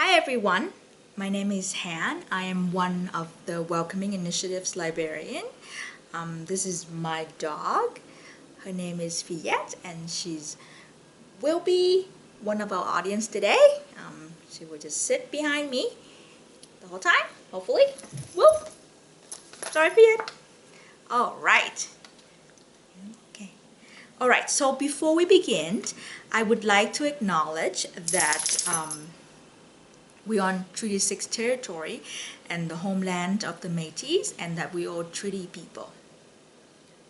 Hi everyone, my name is Han. I am one of the Welcoming Initiatives librarian. This is my dog. Her name is Fillette and she's will be one of our audience today. She will just sit behind me the whole time, hopefully. Whoop! Sorry Fillette. Alright. Okay. Alright, so before we begin, I would like to acknowledge that we're on Treaty 6 territory and the homeland of the Métis, and that we are treaty people.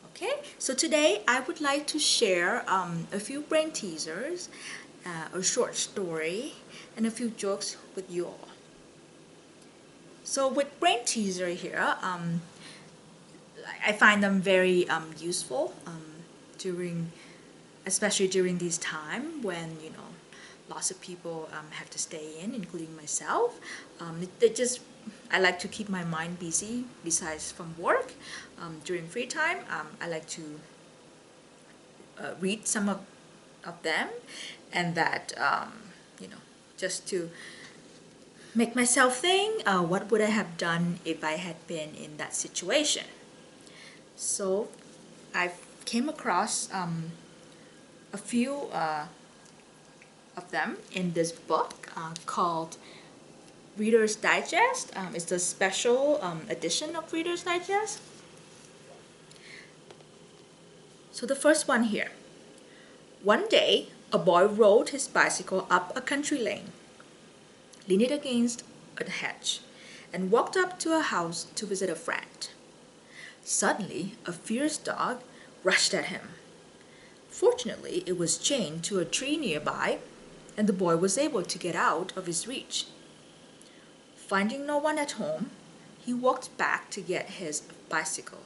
Okay, so today I would like to share a few brain teasers, a short story, and a few jokes with you all. So with brain teaser here, I find them very useful especially during this time when lots of people have to stay in, including myself. I like to keep my mind busy besides from work. During free time, I like to read some of them, and that just to make myself think, what would I have done if I had been in that situation. So I came across a few of them in this book called Reader's Digest. It's a special edition of Reader's Digest. So the first one here. One day, a boy rode his bicycle up a country lane, leaned it against a hedge, and walked up to a house to visit a friend. Suddenly, a fierce dog rushed at him. Fortunately, it was chained to a tree nearby, and the boy was able to get out of his reach. Finding no one at home, he walked back to get his bicycle.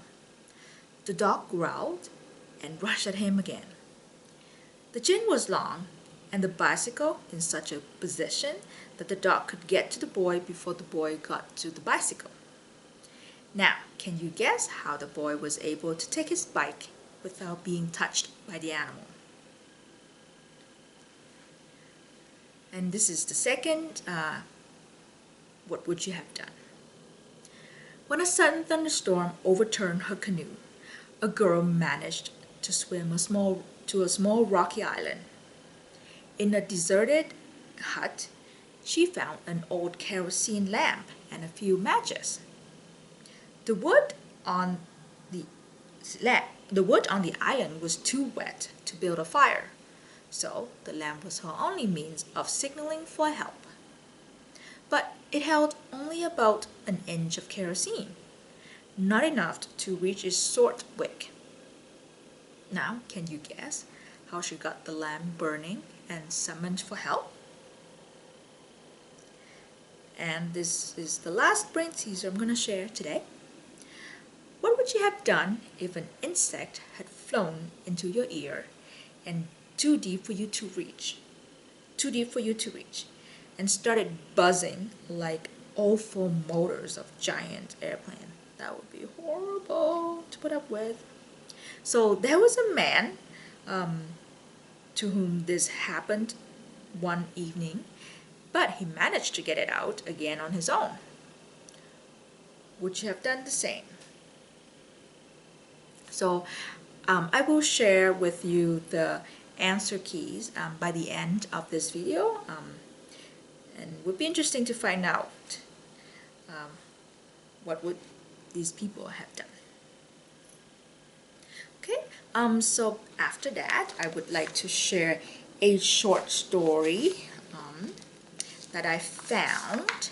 The dog growled and rushed at him again. The chain was long, and the bicycle in such a position that the dog could get to the boy before the boy got to the bicycle. Now, can you guess how the boy was able to take his bike without being touched by the animal? And this is the second, what would you have done? When a sudden thunderstorm overturned her canoe, a girl managed to swim to a small rocky island. In a deserted hut, she found an old kerosene lamp and a few matches. The wood on the island was too wet to build a fire, so the lamp was her only means of signaling for help. But it held only about an inch of kerosene, not enough to reach its short wick. Now, can you guess how she got the lamp burning and summoned for help? And this is the last brain teaser I'm going to share today. What would you have done if an insect had flown into your ear and too deep for you to reach, and started buzzing like all four motors of giant airplane? That would be horrible to put up with. So there was a man to whom this happened one evening, but he managed to get it out again on his own. Would you have done the same? So I will share with you the answer keys by the end of this video, and it would be interesting to find out what would these people have done. Okay, so after that, I would like to share a short story that I found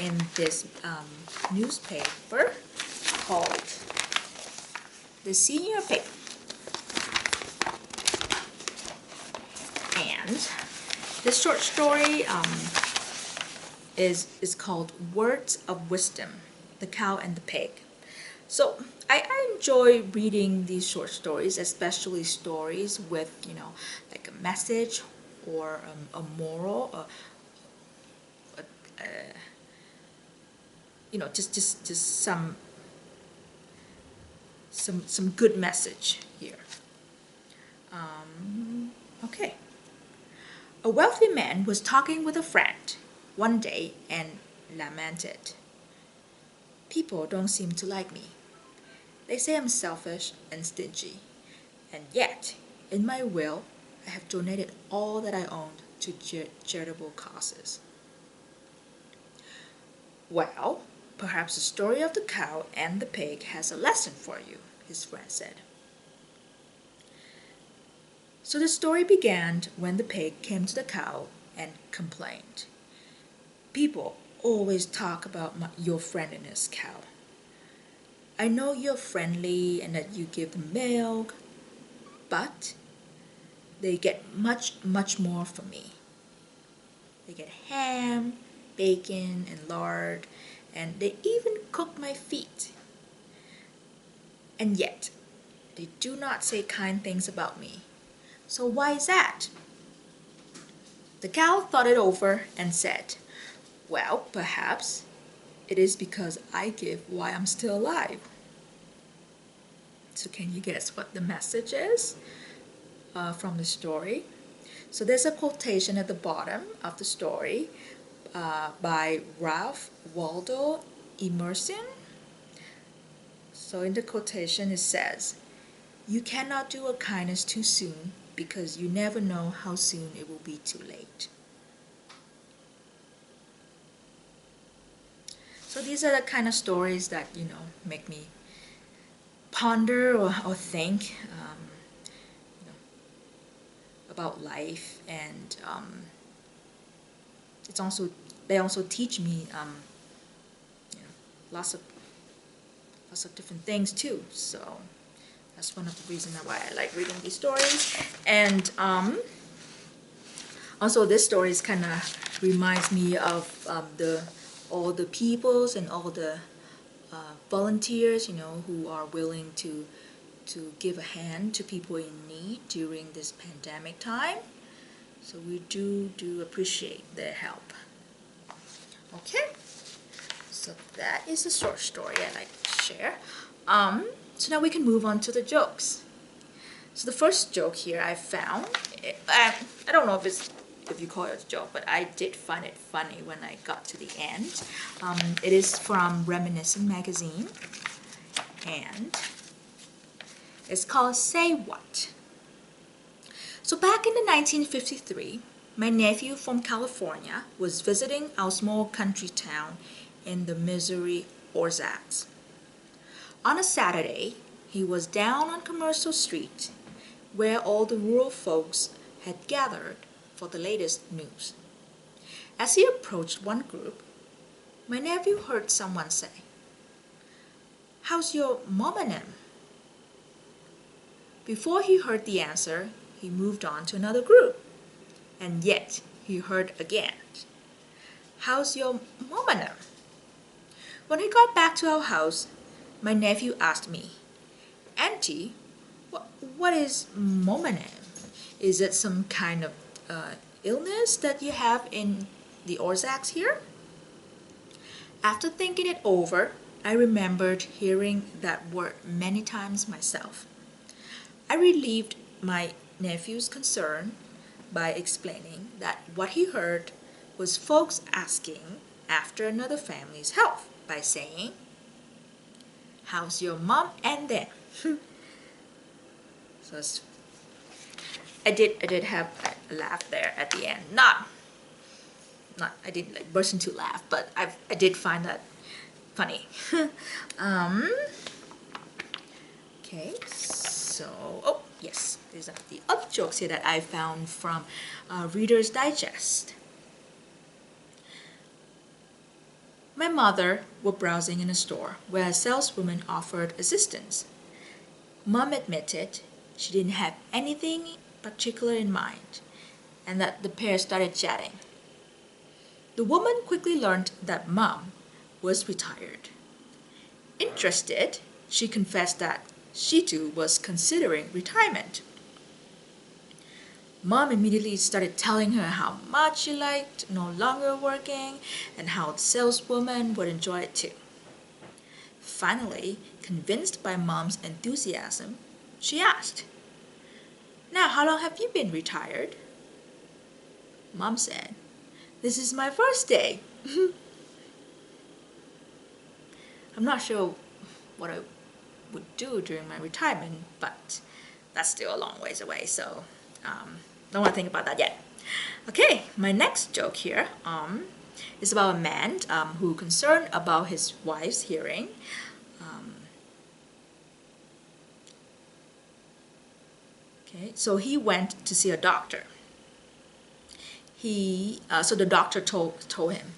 in this newspaper called The Senior Paper. And this short story is called Words of Wisdom, The Cow and the Pig. So I enjoy reading these short stories, especially stories with, like a message or a moral, just some good message here. Okay. A wealthy man was talking with a friend. one day and lamented, "People don't seem to like me. They say I'm selfish and stingy, and yet, in my will, I have donated all that I owned to charitable causes." "Well, perhaps the story of the cow and the pig has a lesson for you," his friend said. So the story began when the pig came to the cow and complained, "People always talk about your friendliness, cow. I know you're friendly and that you give them milk, but they get much, much more from me. They get ham, bacon, and lard, and they even cook my feet. And yet, they do not say kind things about me. So why is that?" The cow thought it over and said, "Well, perhaps it is because I give while I'm still alive." So can you guess what the message is from the story? So there's a quotation at the bottom of the story by Ralph Waldo Emerson. So in the quotation it says, "You cannot do a kindness too soon because you never know how soon it will be too late." So these are the kind of stories that, make me ponder or think about life, and they also teach me lots of different things too. So that's one of the reasons why I like reading these stories. And also this stories kind of reminds me of all the peoples and all the volunteers, who are willing to give a hand to people in need during this pandemic time. So we do appreciate their help. Okay, so that is a short story I'd like to share. So now we can move on to the jokes. So the first joke here I found, I don't know if you call it a joke, but I did find it funny when I got to the end. It is from Reminiscent magazine, and it's called "Say What." So back in 1953, my nephew from California was visiting our small country town in the Missouri Ozarks. On a Saturday, he was down on Commercial Street, where all the rural folks had gathered for the latest news. As he approached one group, my nephew heard someone say, "How's your mom and them?" Before he heard the answer, he moved on to another group, and yet he heard again, "How's your mom and them?" When he got back to our house, my nephew asked me, "Auntie, what is mom and them? Is it some kind of illness that you have in the Ozarks here?" After thinking it over, I remembered hearing that word many times myself. I relieved my nephew's concern by explaining that what he heard was folks asking after another family's health by saying, "How's your mom and them?" So I did have a laugh there at the end. Not I didn't burst into laugh, but I did find that funny. Okay, so yes, these are the other jokes here that I found from Reader's Digest. My mother were browsing in a store where a saleswoman offered assistance. Mom admitted she didn't have anything particular in mind, and that the pair started chatting. The woman quickly learned that Mom was retired. Interested, she confessed that she too was considering retirement. Mom immediately started telling her how much she liked no longer working and how the saleswoman would enjoy it too. Finally, convinced by Mom's enthusiasm, she asked, "Now, how long have you been retired?" Mom said, This is my first day. I'm not sure what I would do during my retirement, but that's still a long ways away, so don't want to think about that yet. Okay, my next joke here is about a man who concerned about his wife's hearing. Okay, so he went to see a doctor. So the doctor told him,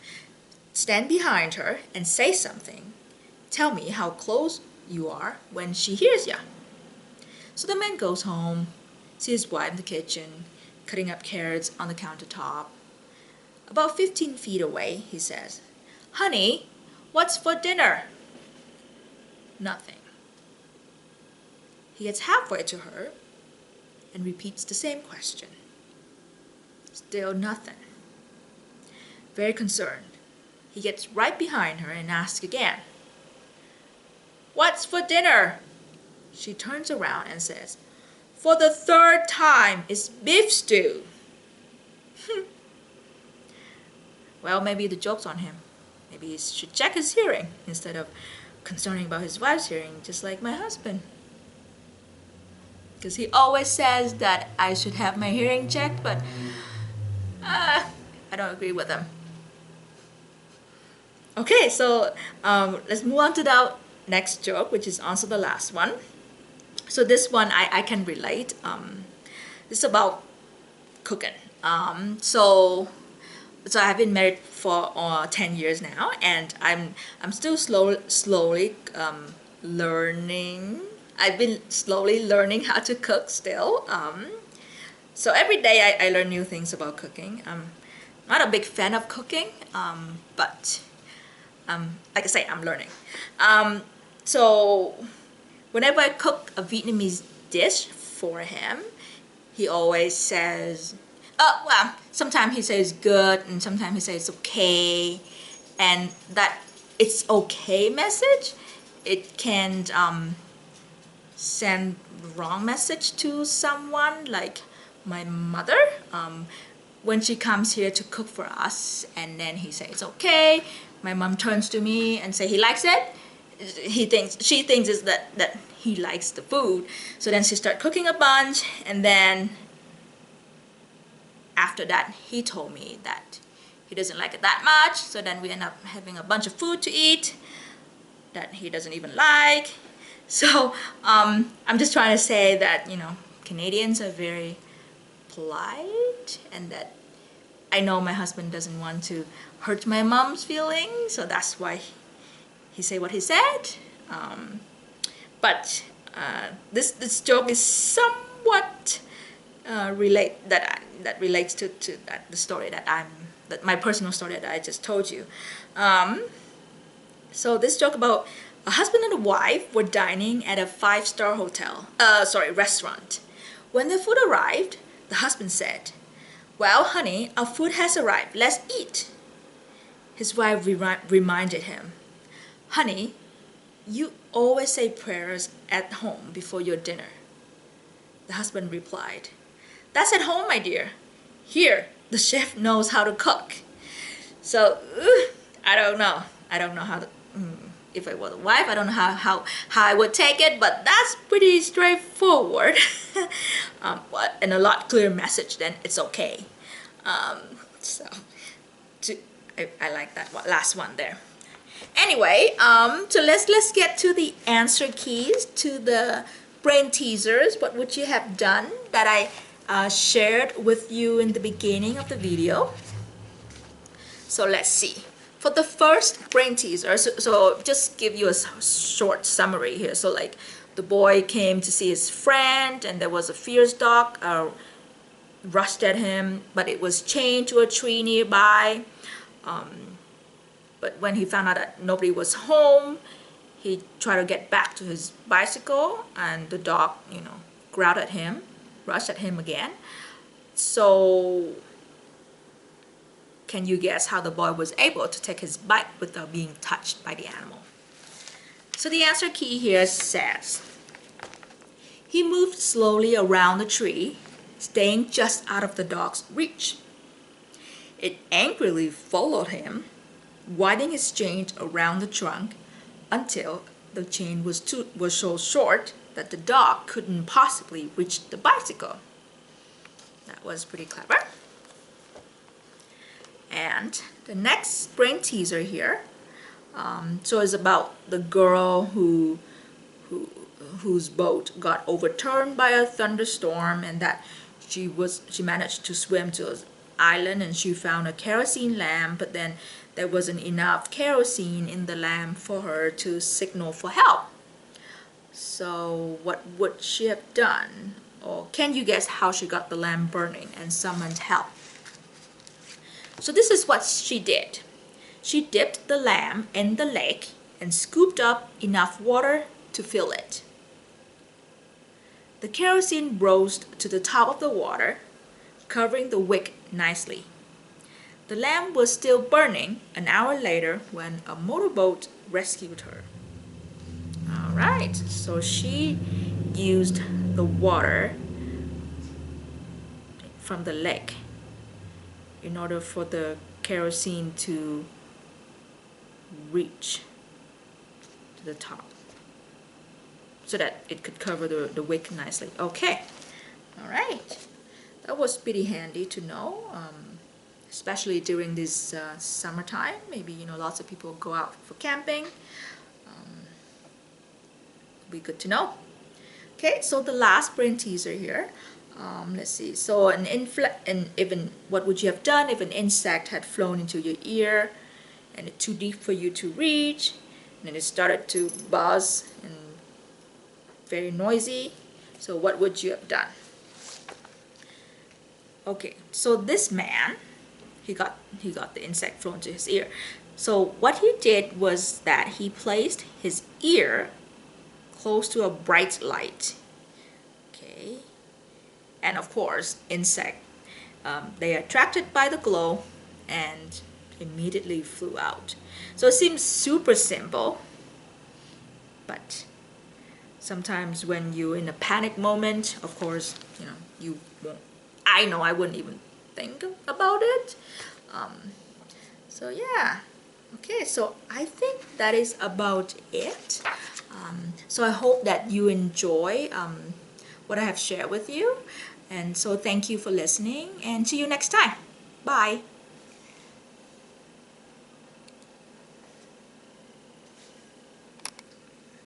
stand behind her and say something. Tell me how close you are when she hears you. So the man goes home, sees his wife in the kitchen, cutting up carrots on the countertop. About 15 feet away, he says, honey, what's for dinner? Nothing. He gets halfway to her and repeats the same question. Still nothing. Very concerned, he gets right behind her and asks again, what's for dinner? She turns around and says, for the third time, it's beef stew. Well, maybe the joke's on him. Maybe he should check his hearing instead of concerning about his wife's hearing, just like my husband. Because he always says that I should have my hearing checked, but I don't agree with him. Okay, so let's move on to the next joke, which is also the last one. So this one I can relate. This is about cooking. So I've been married for 10 years now, and I'm still slowly learning. I've been slowly learning how to cook still. So every day I learn new things about cooking. I'm not a big fan of cooking, but like I say, I'm learning. So whenever I cook a Vietnamese dish for him, he always says, well, sometimes he says good and sometimes he says okay. And that it's okay message, it can send wrong message to someone, like my mother. When she comes here to cook for us and then he says okay, my mom turns to me and say he likes it. She thinks is that he likes the food. So then she starts cooking a bunch, and then after that he told me that he doesn't like it that much. So then we end up having a bunch of food to eat that he doesn't even like. So I'm just trying to say that, you know, Canadians are very polite, and that I know my husband doesn't want to hurt my mom's feelings, so that's why he said what he said. But this joke is somewhat that relates to the story that my personal story that I just told you. So this joke about a husband and a wife were dining at a 5-star restaurant. When the food arrived, the husband said, well, honey, our food has arrived. Let's eat. His wife reminded him, honey, you always say prayers at home before your dinner. The husband replied, that's at home, my dear. Here, the chef knows how to cook. So, I don't know. I don't know how to, if I was a wife, I don't know how I would take it, but that's pretty straightforward. And a lot clearer message than it's okay. So, I like that last one there. Anyway, so let's get to the answer keys to the brain teasers. What would you have done that I shared with you in the beginning of the video? So let's see. For the first brain teaser, so just give you a short summary here. So like the boy came to see his friend, and there was a fierce dog rushed at him, but it was chained to a tree nearby. But when he found out that nobody was home, he tried to get back to his bicycle, and the dog, you know, growled at him, rushed at him again. So can you guess how the boy was able to take his bite without being touched by the animal? So the answer key here says, he moved slowly around the tree, staying just out of the dog's reach. It angrily followed him, winding his chain around the trunk until the chain was so short that the dog couldn't possibly reach the bicycle. That was pretty clever. And the next brain teaser here, so it's about the girl whose boat got overturned by a thunderstorm, and that she managed to swim to an island, and she found a kerosene lamp, but then there wasn't enough kerosene in the lamp for her to signal for help. So what would she have done? Or can you guess how she got the lamp burning and summoned help? So this is what she did. She dipped the lamp in the lake and scooped up enough water to fill it. The kerosene rose to the top of the water, covering the wick nicely. The lamp was still burning an hour later when a motorboat rescued her. All right, so she used the water from the lake in order for the kerosene to reach to the top so that it could cover the wick nicely. Okay, all right. That was pretty handy to know, especially during this summertime. Maybe, lots of people go out for camping. Be good to know. Okay, so the last brain teaser here. Let's see. So what would you have done if an insect had flown into your ear and it's too deep for you to reach, and then it started to buzz and very noisy? So what would you have done? Okay, so this man, he got the insect flown to his ear. So what he did was that he placed his ear close to a bright light. Okay, and of course, insect, they are attracted by the glow and immediately flew out. So it seems super simple, but sometimes when you're in a panic moment, of course, you won't. I know I wouldn't even think about it. So yeah. Okay, so I think that is about it. So I hope that you enjoy what I have shared with you. And so thank you for listening, and see you next time. Bye.